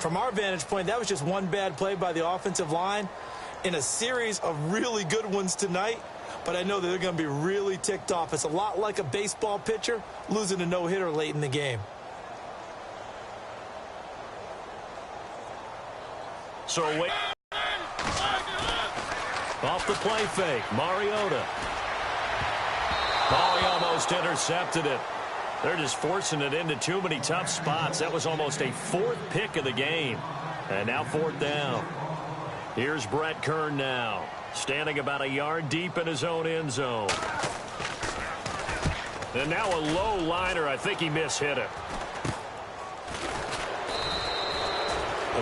From our vantage point, that was just one bad play by the offensive line in a series of really good ones tonight, but I know that they're going to be really ticked off. It's a lot like a baseball pitcher losing a no-hitter late in the game. So wait. Off the play fake, Mariota. Oh, he almost intercepted it. They're just forcing it into too many tough spots. That was almost a 4th pick of the game. And now 4th down. Here's Brett Kern now, standing about a yard deep in his own end zone. And now a low liner. I think he mishit it.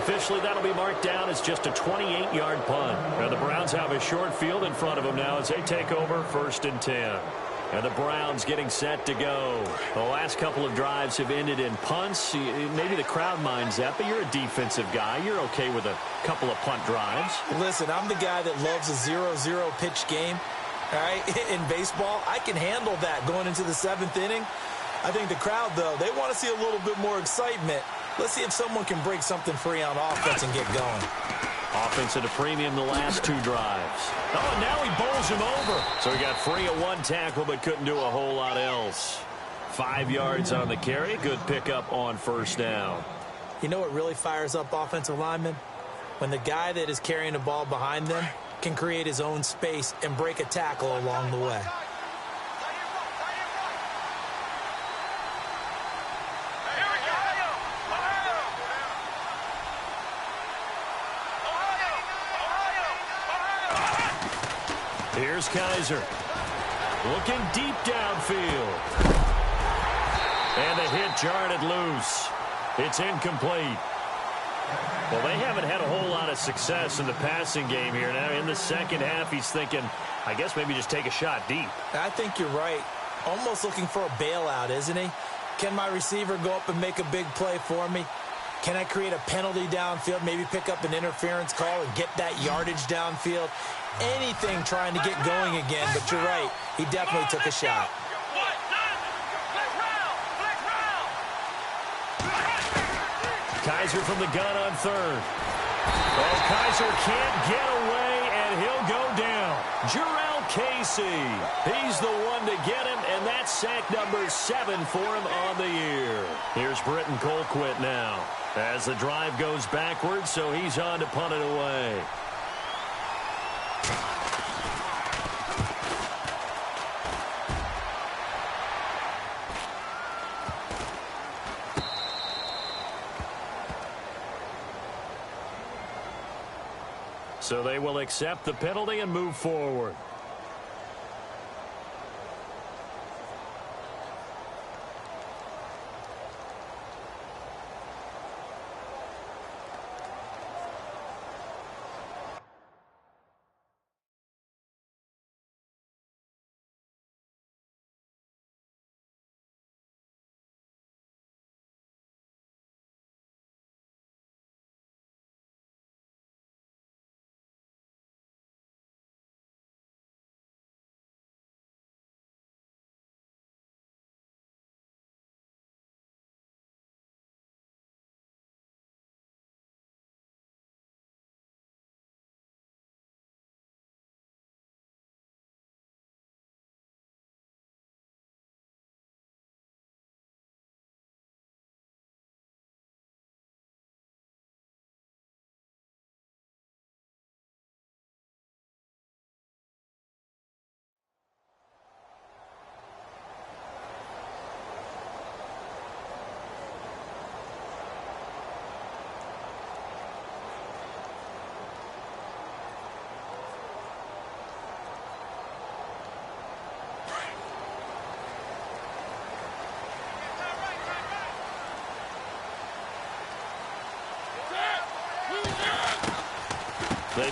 Officially, that'll be marked down as just a 28-yard punt. And the Browns have a short field in front of them now as they take over 1st and 10. And the Browns getting set to go. The last couple of drives have ended in punts. Maybe the crowd minds that, but you're a defensive guy. You're okay with a couple of punt drives. Listen, I'm the guy that loves a 0-0 pitch game. All right, in baseball, I can handle that going into the 7th inning. I think the crowd, though, they want to see a little bit more excitement. Let's see if someone can break something free on offense and get going. Offense at a premium the last 2 drives. Oh, and now he bowls him over. So he got free of 1 tackle but couldn't do a whole lot else. 5 yards on the carry. Good pickup on first down. You know what really fires up offensive linemen? When the guy that is carrying the ball behind them can create his own space and break a tackle along the way. Here's Kaiser. Looking deep downfield. And the hit jarred it loose. It's incomplete. Well, they haven't had a whole lot of success in the passing game here. Now, in the second half, he's thinking, I guess maybe just take a shot deep. I think you're right. Almost looking for a bailout, isn't he? Can my receiver go up and make a big play for me? Can I create a penalty downfield, maybe pick up an interference call and get that yardage downfield? Anything trying to get going again, but you're right. He definitely took a shot. Kaiser from the gun on 3rd. Oh, Kaiser can't get away, and he'll go down. Jarrell Casey. He's the one to get him, and that's sack number 7 for him on the year. Here's Britton Colquitt now as the drive goes backwards, so he's on to punt it away. So they will accept the penalty and move forward.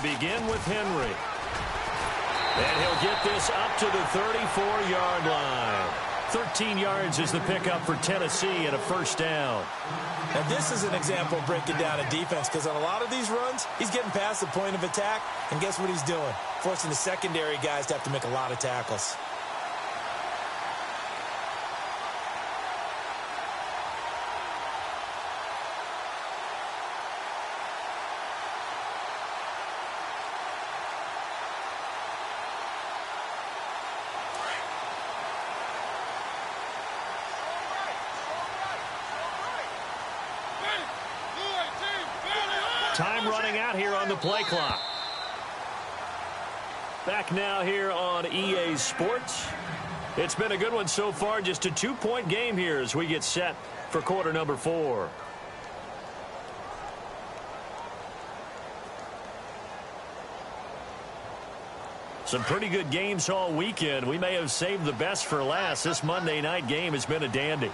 They begin with Henry. And he'll get this up to the 34-yard line. 13 yards is the pickup for Tennessee and a first down. And this is an example of breaking down a defense, because on a lot of these runs, he's getting past the point of attack, and guess what he's doing? Forcing the secondary guys to have to make a lot of tackles. Time running out here on the play clock. Back now here on EA Sports. It's been a good one so far. Just a 2-point game here as we get set for quarter number 4. Some pretty good games all weekend. We may have saved the best for last. This Monday night game has been a dandy.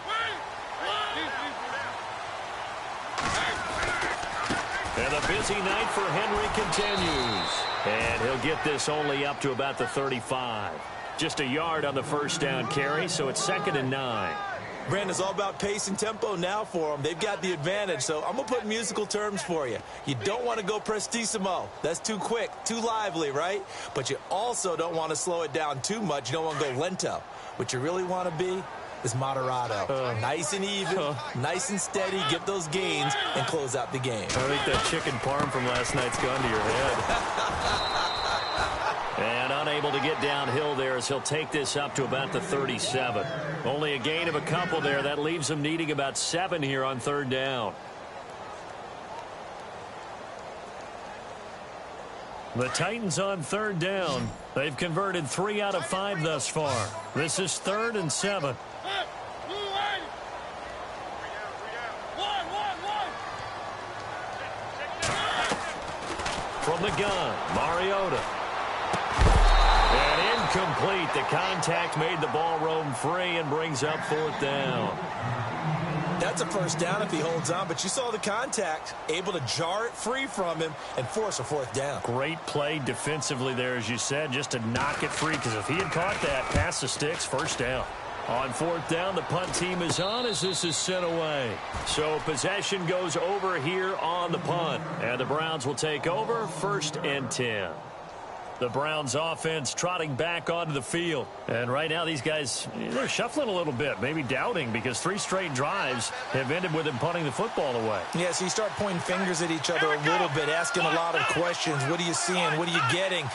And a busy night for Henry continues. And he'll get this only up to about the 35. Just a yard on the first down carry, so it's 2nd and 9. Brandon, it's all about pace and tempo now for them. They've got the advantage, so I'm going to put musical terms for you. You don't want to go prestissimo. That's too quick, too lively, right? But you also don't want to slow it down too much. You don't want to go lento. What you really want to be is moderato. Nice and even, nice and steady, get those gains, and close out the game. I think that chicken parm from last night's gone to your head. And unable to get downhill there as he'll take this up to about the 37. Only a gain of a couple there. That leaves him needing about 7 here on 3rd down. The Titans on 3rd down. They've converted 3 out of 5 thus far. This is 3rd and 7. From the gun, Mariota. And incomplete. The contact made the ball roam free and brings up 4th down. That's a first down if he holds on, but you saw the contact, able to jar it free from him and force a 4th down. Great play defensively there, as you said, just to knock it free, because if he had caught that, pass the sticks, first down. On 4th down, the punt team is on as this is sent away. So possession goes over here on the punt, and the Browns will take over 1st and 10. The Browns offense trotting back onto the field. And right now these guys, they're shuffling a little bit, maybe doubting, because 3 straight drives have ended with them punting the football away. Yeah, so you start pointing fingers at each other a little bit, asking a lot of questions. What are you seeing? What are you getting?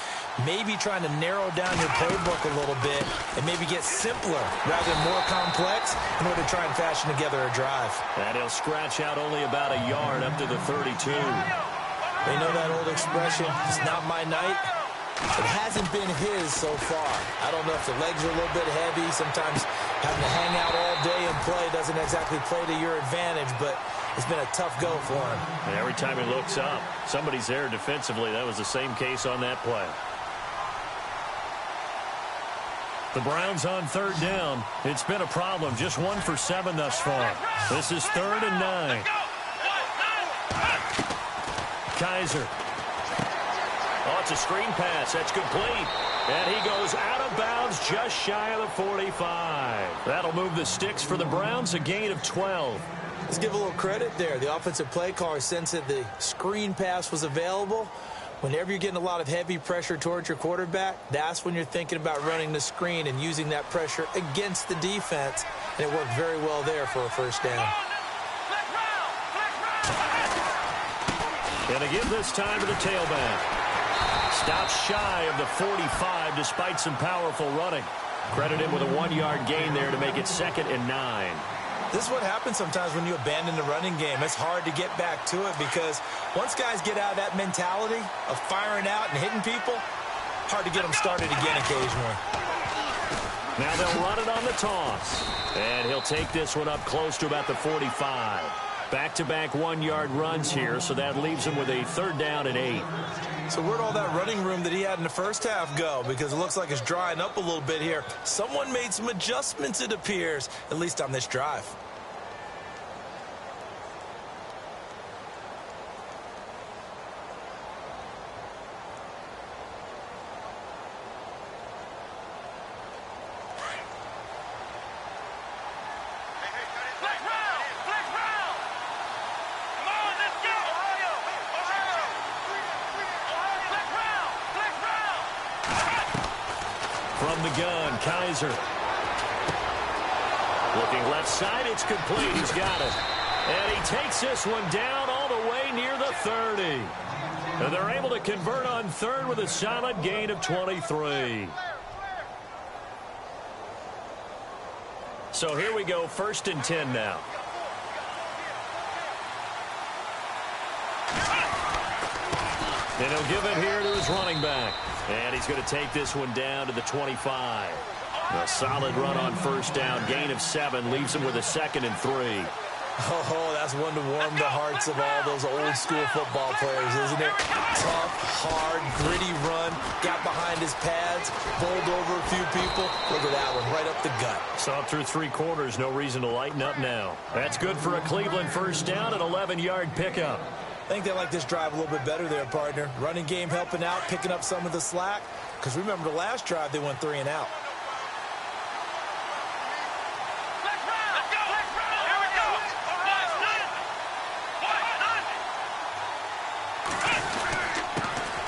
Maybe trying to narrow down your playbook a little bit and maybe get simpler rather than more complex in order to try and fashion together a drive. And he'll scratch out only about a yard up to the 32. They know that old expression, it's not my night. It hasn't been his so far. I don't know if the legs are a little bit heavy. Sometimes having to hang out all day and play doesn't exactly play to your advantage, but it's been a tough go for him. And every time he looks up, somebody's there defensively. That was the same case on that play. The Browns on 3rd down. It's been a problem. Just 1 for 7 thus far. This is 3rd and 9. Kaiser. Oh, it's a screen pass. That's complete. And he goes out of bounds just shy of the 45. That'll move the sticks for the Browns, a gain of 12. Let's give a little credit there. The offensive play caller sensed that the screen pass was available. Whenever you're getting a lot of heavy pressure towards your quarterback, that's when you're thinking about running the screen and using that pressure against the defense. And it worked very well there for a first down. And again this time to the tailback. Stops shy of the 45 despite some powerful running. Credit him with a 1-yard gain there to make it 2nd and 9. This is what happens sometimes when you abandon the running game. It's hard to get back to it because once guys get out of that mentality of firing out and hitting people, hard to get them started again occasionally. Now they'll run it on the toss. And he'll take this one up close to about the 45. Back-to-back 1-yard runs here, so that leaves him with a 3rd down and 8. So where'd all that running room that he had in the first half go? Because it looks like it's drying up a little bit here. Someone made some adjustments, it appears, at least on this drive. From the gun, Kaiser. Looking left side, it's complete. He's got it. And he takes this one down all the way near the 30. And they're able to convert on third with a solid gain of 23. So here we go, 1st and 10 now. And he'll give it here to his running back. And he's going to take this one down to the 25. A solid run on 1st down. Gain of 7 leaves him with a 2nd and 3. Oh, that's one to warm the hearts of all those old-school football players, isn't it? Tough, hard, gritty run. Got behind his pads, bowled over a few people. Look at that one, right up the gut. Saw through 3 quarters. No reason to lighten up now. That's good for a Cleveland 1st down, an 11-yard pickup. I think they like this drive a little bit better there, partner. Running game helping out, picking up some of the slack. Because remember, the last drive, they went 3 and out.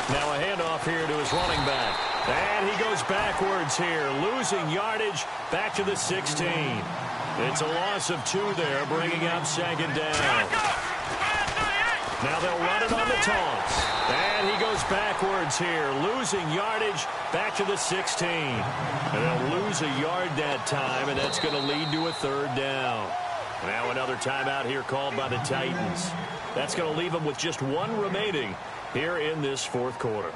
Now a handoff here to his running back. And he goes backwards here, losing yardage back to the 16. It's a loss of 2 there, bringing up 2nd down. Now they'll run it on the taunts. And he goes backwards here, losing yardage back to the 16. And they'll lose a yard that time, and that's going to lead to a 3rd down. Now another timeout here called by the Titans. That's going to leave them with just 1 remaining here in this 4th quarter.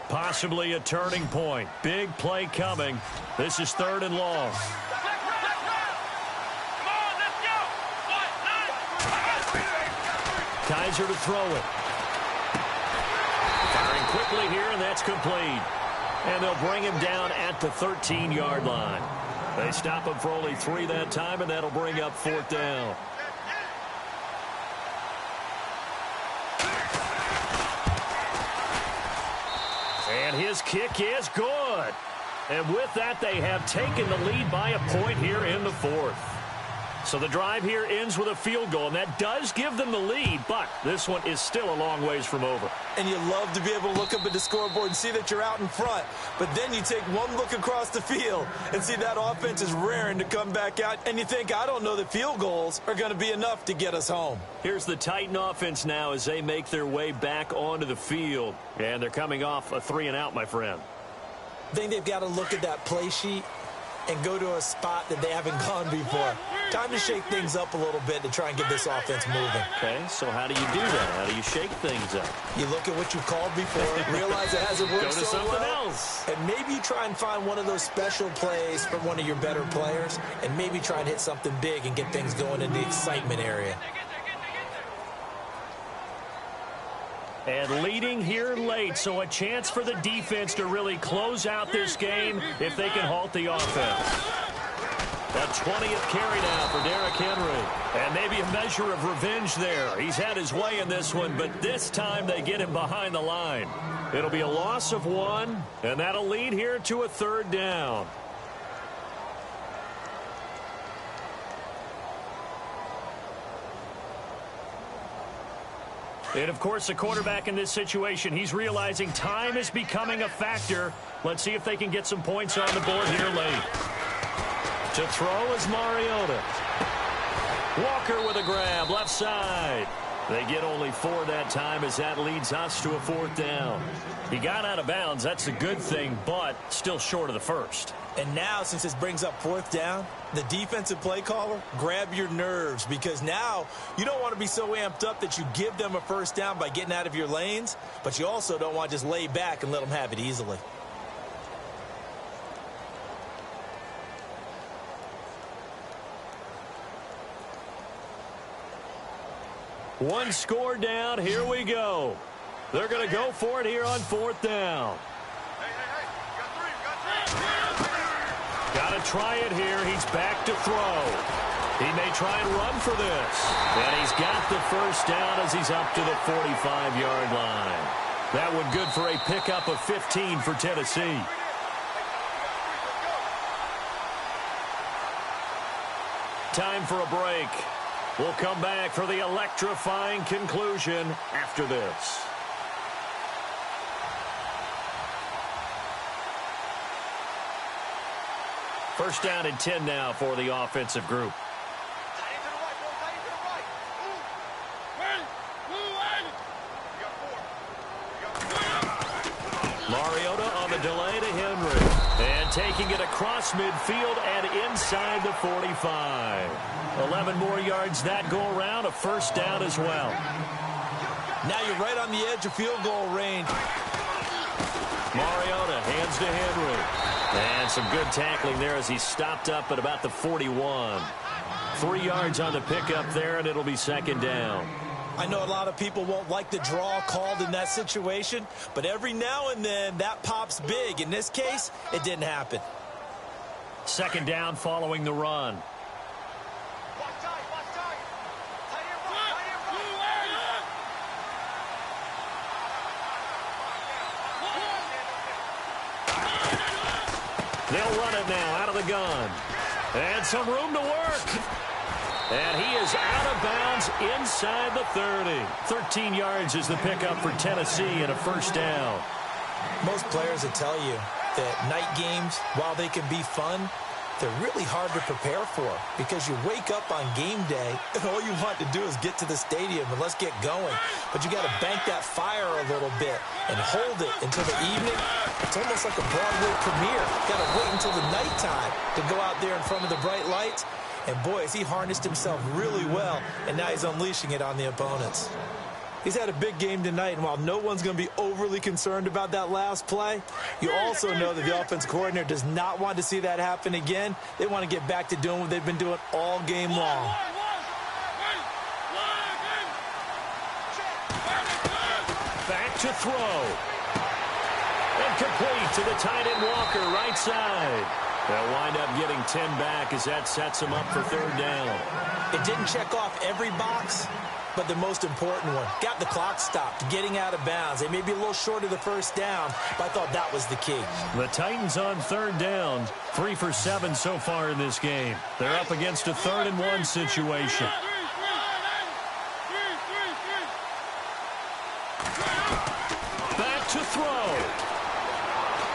Possibly a turning point. Big play coming. This is 3rd and long. Kaiser to throw it. Firing quickly here, and that's complete. And they'll bring him down at the 13-yard line. They stop him for only 3 that time, and that'll bring up 4th down. And his kick is good. And with that, they have taken the lead by a point here in the 4th. So the drive here ends with a field goal, and that does give them the lead, but this one is still a long ways from over. And you love to be able to look up at the scoreboard and see that you're out in front, but then you take one look across the field and see that offense is raring to come back out, and you think, I don't know that field goals are going to be enough to get us home. Here's the Titan offense now as they make their way back onto the field, and they're coming off a 3 and out, my friend. I think they've got to look at that play sheet and go to a spot that they haven't gone before. Time to shake things up a little bit to try and get this offense moving. Okay, so how do you do that? How do you shake things up? You look at what you called before, realize it hasn't worked Go to so something well, else. and maybe try and find one of those special plays from one of your better players, and maybe try and hit something big and get things going in the excitement area. And leading here late, so a chance for the defense to really close out this game if they can halt the offense. That 20th carry now for Derrick Henry. And maybe a measure of revenge there. He's had his way in this one, but this time they get him behind the line. It'll be a loss of 1, and that'll lead here to a 3rd down. And, of course, the quarterback in this situation, he's realizing time is becoming a factor. Let's see if they can get some points on the board here late. To throw is Mariota. Walker with a grab, left side. They get only 4 that time as that leads us to a 4th down. He got out of bounds. That's a good thing, but still short of the first. And now, since this brings up 4th down, the defensive play caller, grab your nerves, because now you don't want to be so amped up that you give them a 1st down by getting out of your lanes, but you also don't want to just lay back and let them have it easily. One score down. Here we go. They're going to go for it here on 4th down. Got to try it here. He's back to throw. He may try and run for this. And he's got the 1st down as he's up to the 45-yard line. That one good for a pickup of 15 for Tennessee. Time for a break. We'll come back for the electrifying conclusion after this. First down and 10 now for the offensive group. Mariota on the delay to Henry. And taking it across midfield and inside the 45. 11 more yards that go around, a first down as well. Now you're right on the edge of field goal range. Mariota hands to Henry. And some good tackling there as he stopped up at about the 41. 3 yards on the pickup there, and it'll be second down. I know a lot of people won't like the draw called in that situation, but every now and then that pops big. In this case, it didn't happen. Second down following the run. They'll run it now out of the gun. And some room to work. And he is out of bounds inside the 30. 13 yards is the pickup for Tennessee and a first down. Most players will tell you that night games, while they can be fun, they're really hard to prepare for because you wake up on game day and all you want to do is get to the stadium and let's get going. But you got to bank that fire a little bit and hold it until the evening. It's almost like a Broadway premiere. Got to wait until the nighttime to go out there in front of the bright lights. And boy, has he harnessed himself really well, and now he's unleashing it on the opponents. He's had a big game tonight, and while no one's going to be overly concerned about that last play, you also know that the offense coordinator does not want to see that happen again. They want to get back to doing what they've been doing all game long. Back to throw. And complete to the tight end Walker, right side. They'll wind up getting 10 back as that sets them up for third down. It didn't check off every box, but the most important one. Got the clock stopped, getting out of bounds. They may be a little short of the first down, but I thought that was the key. The Titans on third down, 3 for 7 so far in this game. They're up against a 3rd and 1 situation. Back to throw.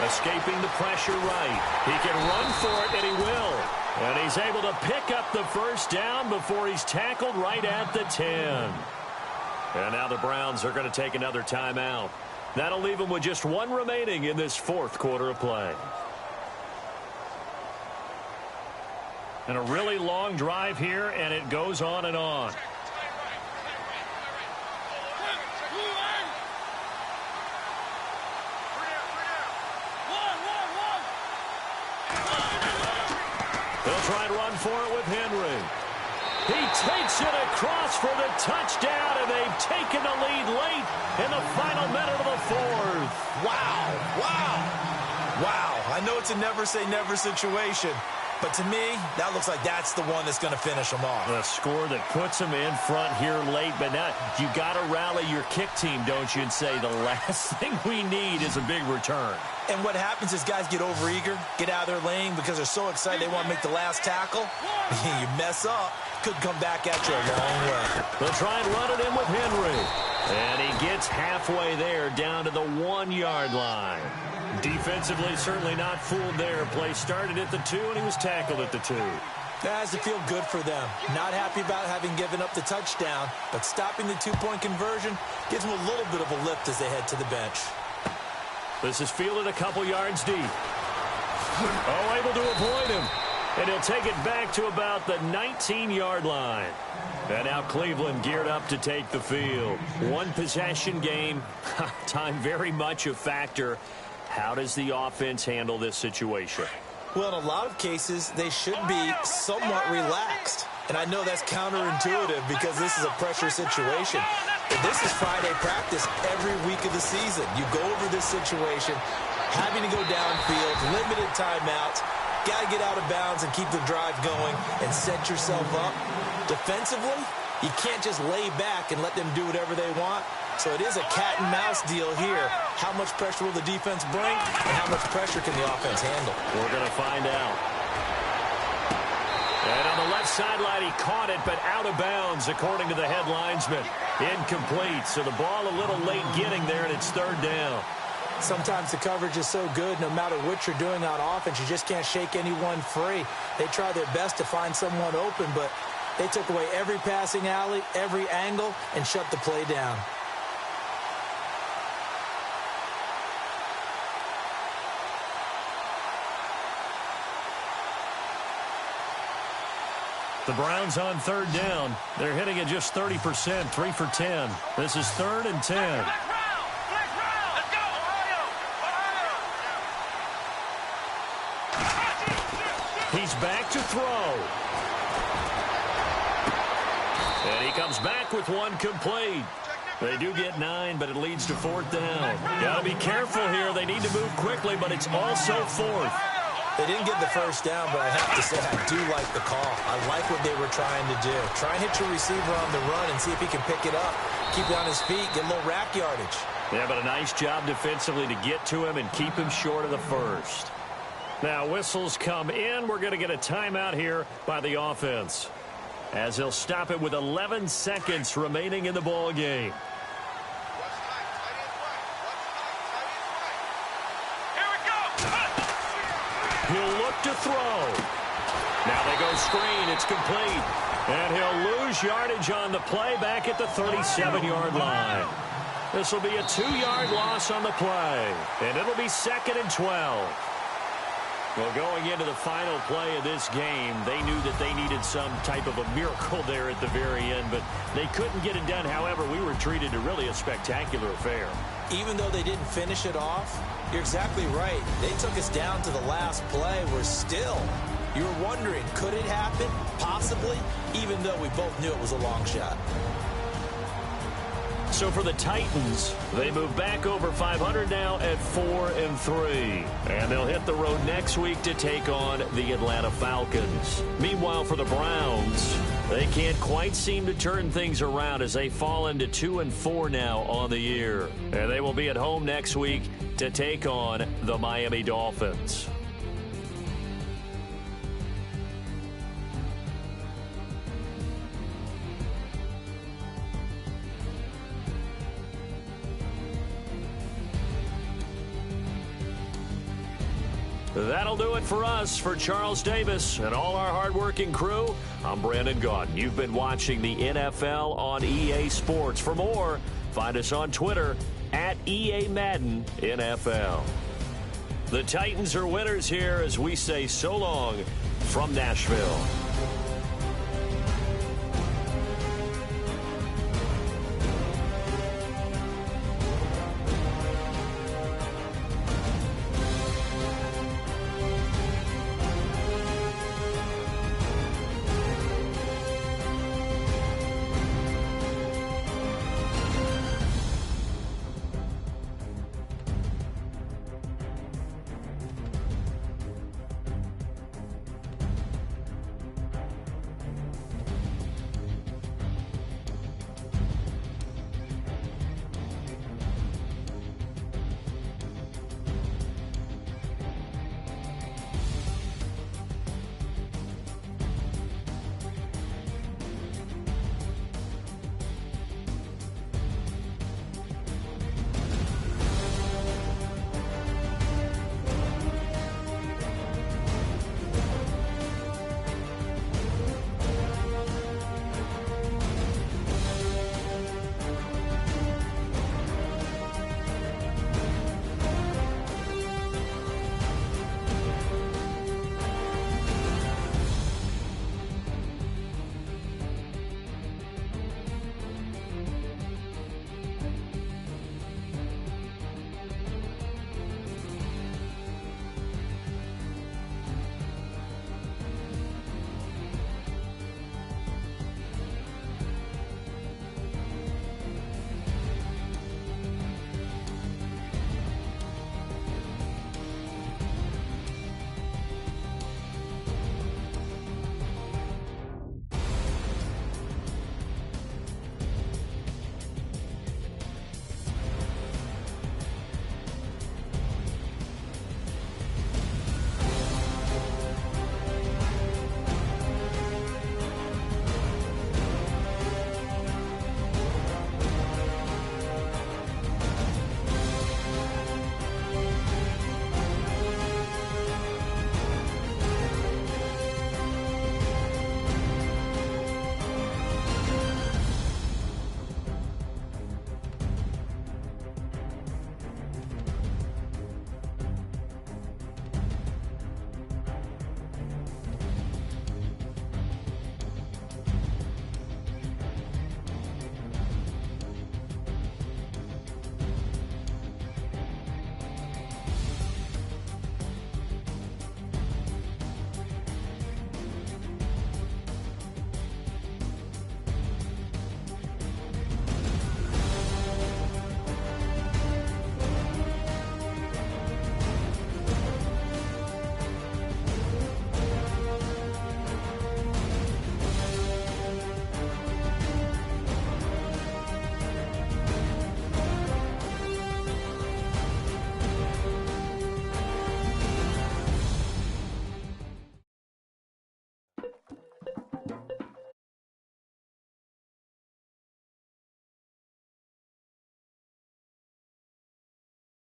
Escaping the pressure right. He can run for it, and he will. And he's able to pick up the first down before he's tackled right at the 10. And now the Browns are going to take another timeout. That'll leave them with just 1 remaining in this 4th quarter of play. And a really long drive here, and it goes on and on. They'll try and run for it with Henry. He takes it across for the touchdown, and they've taken the lead late in the final minute of the 4th. Wow, wow, wow. I know it's a never-say-never situation, but to me, that looks like that's the one that's going to finish them off. The score that puts them in front here late, but now you got to rally your kick team, don't you, and say the last thing we need is a big return. And what happens is guys get overeager, get out of their lane because they're so excited they want to make the last tackle. You mess up, could come back at you a long way. They'll try and run it in with Henry. And he gets halfway there down to the 1-yard line. Defensively, certainly not fooled there. Play started at the 2, and he was tackled at the 2. That has to feel good for them. Not happy about having given up the touchdown, but stopping the 2-point conversion gives them a little bit of a lift as they head to the bench. This is fielded a couple yards deep. Oh, able to avoid him. And he'll take it back to about the 19-yard line. And now Cleveland geared up to take the field. 1 possession game. Time very much a factor. How does the offense handle this situation? Well, in a lot of cases, they should be somewhat relaxed. And I know that's counterintuitive because this is a pressure situation. But this is Friday practice every week of the season. You go over this situation, having to go downfield, limited timeouts, got to get out of bounds and keep the drive going and set yourself up. Defensively, you can't just lay back and let them do whatever they want. So it is a cat-and-mouse deal here. How much pressure will the defense bring, and how much pressure can the offense handle? We're going to find out. And on the left sideline, he caught it, but out of bounds, according to the head linesman. Incomplete, so the ball a little late getting there, and it's third down. Sometimes the coverage is so good, no matter what you're doing on offense, you just can't shake anyone free. They try their best to find someone open, but they took away every passing alley, every angle, and shut the play down. The Browns on third down. They're hitting at just 30%, 3 for 10. This is 3rd and 10. He's back to throw. And he comes back with one complete. They do get 9, but it leads to 4th down. Got to be careful here. They need to move quickly, but it's also 4th. They didn't get the first down, but I have to say I do like the call. I like what they were trying to do. Try and hit your receiver on the run and see if he can pick it up. Keep it on his feet, get a little rack yardage. Yeah, but a nice job defensively to get to him and keep him short of the first. Now, whistles come in. We're going to get a timeout here by the offense, as they'll stop it with 11 seconds remaining in the ball game. He'll look to throw. Now they go screen. It's complete. And he'll lose yardage on the play back at the 37-yard line. This will be a 2-yard loss on the play. And it'll be 2nd and 12. Well, going into the final play of this game, they knew that they needed some type of a miracle there at the very end, but they couldn't get it done. However, we were treated to really a spectacular affair. Even though they didn't finish it off, you're exactly right. They took us down to the last play. We're still, you were wondering, could it happen? Possibly, even though we both knew it was a long shot. So for the Titans, they move back over 500 now at 4-3. And they'll hit the road next week to take on the Atlanta Falcons. Meanwhile, for the Browns, they can't quite seem to turn things around as they fall into 2-4 now on the year. And they will be at home next week to take on the Miami Dolphins. That'll do it for us. For Charles Davis and all our hardworking crew, I'm Brandon Gaudin. You've been watching the NFL on EA Sports. For more, find us on Twitter at EA Madden NFL. The Titans are winners here as we say so long from Nashville.